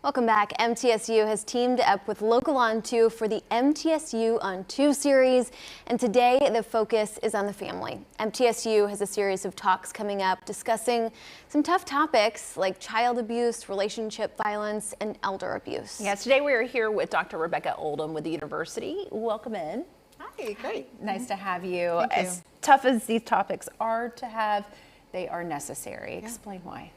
Welcome back. MTSU has teamed up with Local On 2 for the MTSU on 2 series, and today the focus is on the family. MTSU has a series of talks coming up discussing some tough topics like child abuse, relationship violence, and elder abuse. Yeah, today we are here with Dr. Rebecca Oldham with the university. Welcome in. Hi, great. Nice to have you. Thank you. As tough as these topics are to have, they are necessary. Yeah. Explain why.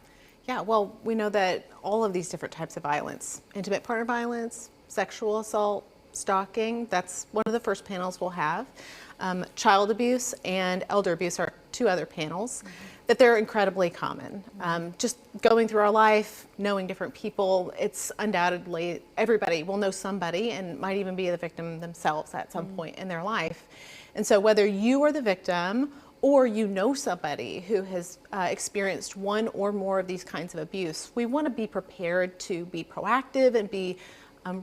Yeah, well, we know that all of these different types of violence, intimate partner violence, sexual assault, stalking, that's one of the first panels we'll have. Child abuse and elder abuse are two other panels, that they're incredibly common. Just going through our life, knowing different people, it's undoubtedly everybody will know somebody and might even be the victim themselves at some point in their life. And so whether you are the victim or you know somebody who has experienced one or more of these kinds of abuse, we want to be prepared to be proactive and be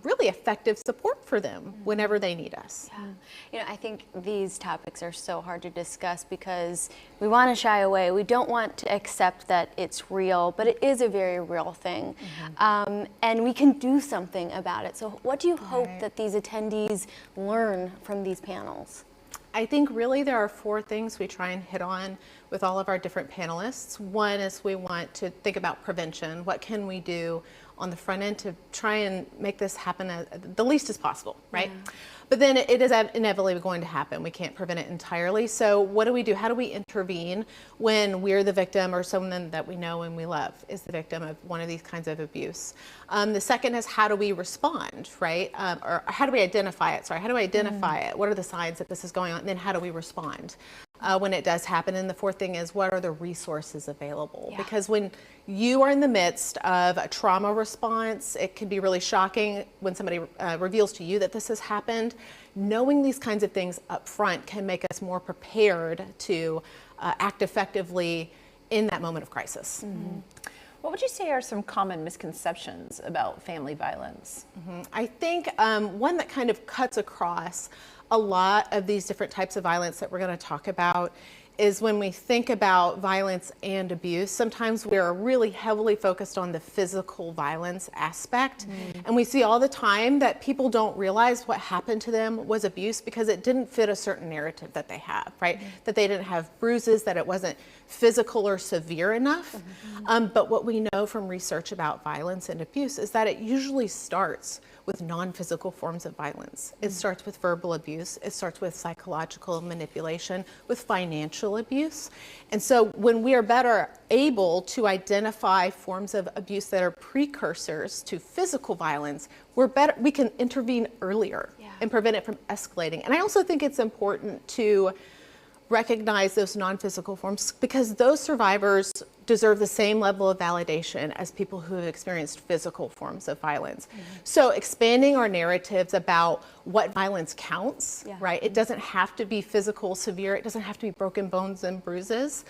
really effective support for them whenever they need us. Yeah. You know, I think these topics are so hard to discuss because we want to shy away. We don't want to accept that it's real, but it is a very real thing. And we can do something about it. So what do you hope that these attendees learn from these panels? I think really there are four things we try and hit on with all of our different panelists. One is we want to think about prevention. What can we do on the front end to try and make this happen the least as possible, right? Yeah. But then it is inevitably going to happen. We can't prevent it entirely. So what do we do? How do we intervene when we're the victim or someone that we know and we love is the victim of one of these kinds of abuse? The second is how do we respond, right? Or how do we identify it? Sorry, how do we identify it? What are the signs that this is going on? And then how do we respond when it does happen? And the fourth thing is what are the resources available? Yeah. Because when you are in the midst of a trauma response, it can be really shocking when somebody reveals to you that this has happened. Knowing these kinds of things up front can make us more prepared to act effectively in that moment of crisis. What would you say are some common misconceptions about family violence? I think one that kind of cuts across a lot of these different types of violence that we're going to talk about is when we think about violence and abuse, sometimes we're really heavily focused on the physical violence aspect. And we see all the time that people don't realize what happened to them was abuse because it didn't fit a certain narrative that they have, right? That they didn't have bruises, that it wasn't physical or severe enough. But what we know from research about violence and abuse is that it usually starts with non-physical forms of violence. It starts with verbal abuse, it starts with psychological manipulation, with financial abuse. And so when we are better able to identify forms of abuse that are precursors to physical violence, we can intervene earlier and prevent it from escalating. And I also think it's important to recognize those non-physical forms because those survivors deserve the same level of validation as people who have experienced physical forms of violence. So expanding our narratives about what violence counts, right? It doesn't have to be physical, severe. It doesn't have to be broken bones and bruises.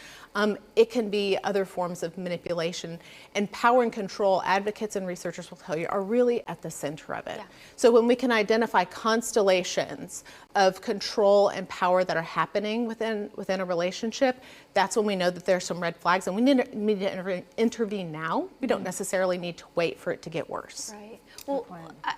It can be other forms of manipulation. And power and control, advocates and researchers will tell you, are really at the center of it. So when we can identify constellations of control and power that are happening within a relationship, that's when we know that there's some red flags and we need to intervene now. We don't necessarily need to wait for it to get worse. Right. Well,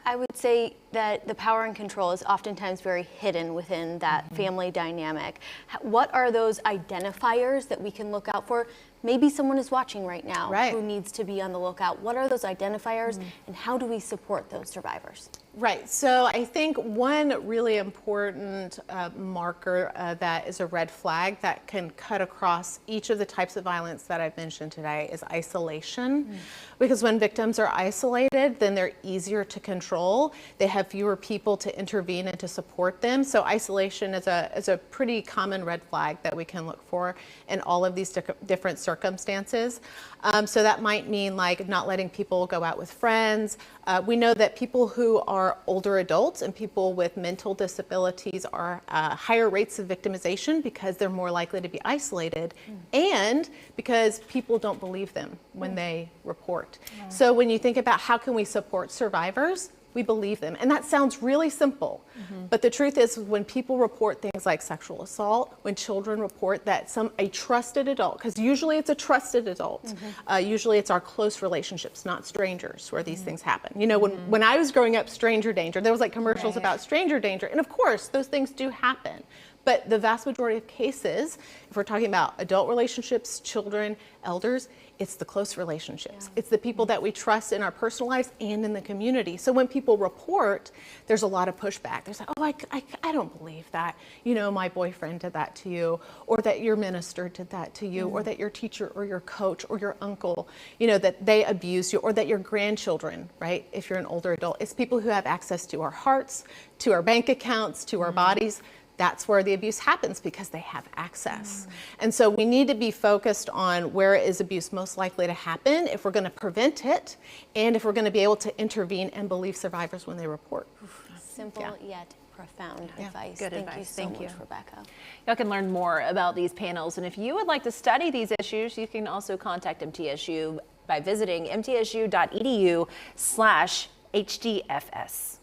I would say that the power and control is oftentimes very hidden within that family dynamic. What are those identifiers that we can look out for? Maybe someone is watching right now who needs to be on the lookout. What are those identifiers and how do we support those survivors? Right, so I think one really important marker that is a red flag that can cut across each of the types of violence that I've mentioned today is isolation. Because when victims are isolated, then they're easier to control. They have fewer people to intervene and to support them. So isolation is a pretty common red flag that we can look for in all of these different circumstances. So that might mean like not letting people go out with friends. We know that people who are older adults and people with mental disabilities are higher rates of victimization because they're more likely to be isolated and because people don't believe them when they report. So when you think about how can we support survivors, we believe them. And that sounds really simple, but the truth is when people report things like sexual assault, when children report that a trusted adult, because usually it's a trusted adult, usually it's our close relationships, not strangers, where these things happen. You know, when I was growing up, stranger danger, there was like commercials about stranger danger, and of course those things do happen. But the vast majority of cases, if we're talking about adult relationships, children, elders, it's the close relationships. Yeah. It's the people that we trust in our personal lives and in the community. So when people report, there's a lot of pushback. There's like, oh, I don't believe that. You know, my boyfriend did that to you, or that your minister did that to you, or that your teacher or your coach or your uncle, you know, that they abuse you, or that your grandchildren, right? If you're an older adult, it's people who have access to our hearts, to our bank accounts, to our bodies. That's where the abuse happens because they have access. And so we need to be focused on where is abuse most likely to happen if we're going to prevent it and if we're going to be able to intervene and believe survivors when they report. Simple yet profound advice. Good Thank advice. you so Thank much, you. Rebecca. Y'all can learn more about these panels, and if you would like to study these issues, you can also contact MTSU by visiting mtsu.edu/HDFS.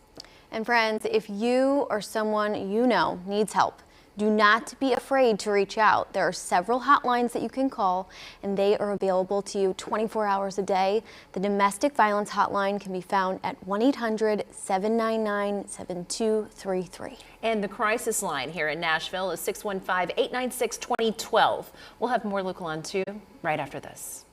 And friends, if you or someone you know needs help, do not be afraid to reach out. There are several hotlines that you can call, and they are available to you 24 hours a day. The domestic violence hotline can be found at 1-800-799-7233. And the crisis line here in Nashville is 615-896-2012. We'll have more Local on 2 right after this.